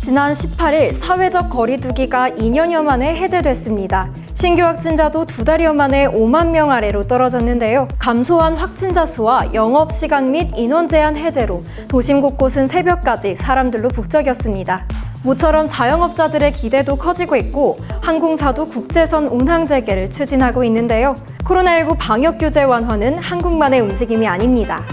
지난 18일 사회적 거리두기가 2년여 만에 해제됐습니다. 신규 확진자도 2달여 만에 5만 명 아래로 떨어졌는데요. 감소한 확진자 수와 영업시간 및 인원 제한 해제로 도심 곳곳은 새벽까지 사람들로 북적였습니다. 모처럼 자영업자들의 기대도 커지고 있고 항공사도 국제선 운항 재개를 추진하고 있는데요. 코로나19 방역 규제 완화는 한국만의 움직임이 아닙니다.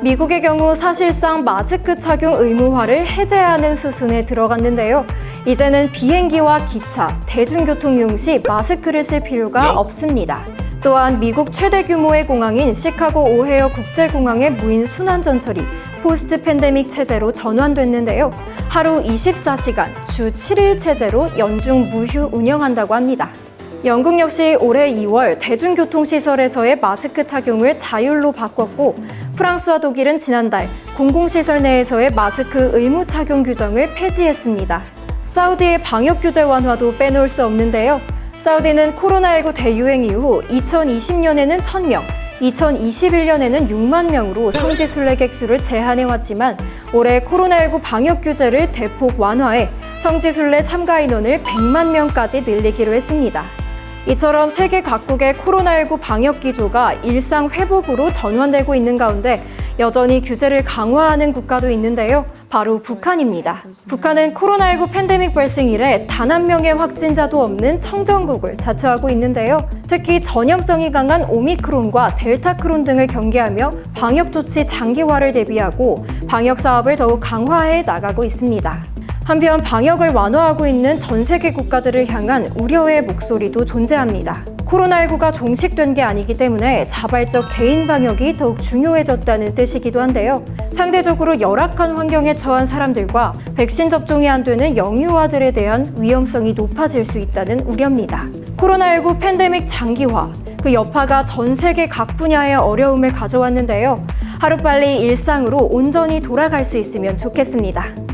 미국의 경우 사실상 마스크 착용 의무화를 해제하는 수순에 들어갔는데요. 이제는 비행기와 기차, 대중교통 이용 시 마스크를 쓸 필요가 없습니다. 또한 미국 최대 규모의 공항인 시카고 오헤어 국제공항의 무인 순환 전철이 포스트 팬데믹 체제로 전환됐는데요. 하루 24시간, 주 7일 체제로 연중 무휴 운영한다고 합니다. 영국 역시 올해 2월 대중교통시설에서의 마스크 착용을 자율로 바꿨고 프랑스와 독일은 지난달 공공시설 내에서의 마스크 의무 착용 규정을 폐지했습니다. 사우디의 방역 규제 완화도 빼놓을 수 없는데요. 사우디는 코로나19 대유행 이후 2020년에는 1,000명, 2021년에는 6만 명으로 성지 순례객 수를 제한해왔지만 올해 코로나19 방역 규제를 대폭 완화해 성지 순례 참가 인원을 100만 명까지 늘리기로 했습니다. 이처럼 세계 각국의 코로나19 방역 기조가 일상 회복으로 전환되고 있는 가운데 여전히 규제를 강화하는 국가도 있는데요. 바로 북한입니다. 북한은 코로나19 팬데믹 발생 이래 단 한 명의 확진자도 없는 청정국을 자처하고 있는데요. 특히 전염성이 강한 오미크론과 델타크론 등을 경계하며 방역 조치 장기화를 대비하고 방역 사업을 더욱 강화해 나가고 있습니다. 한편 방역을 완화하고 있는 전 세계 국가들을 향한 우려의 목소리도 존재합니다. 코로나19가 종식된 게 아니기 때문에 자발적 개인 방역이 더욱 중요해졌다는 뜻이기도 한데요. 상대적으로 열악한 환경에 처한 사람들과 백신 접종이 안 되는 영유아들에 대한 위험성이 높아질 수 있다는 우려입니다. 코로나19 팬데믹 장기화, 그 여파가 전 세계 각 분야의 어려움을 가져왔는데요. 하루빨리 일상으로 온전히 돌아갈 수 있으면 좋겠습니다.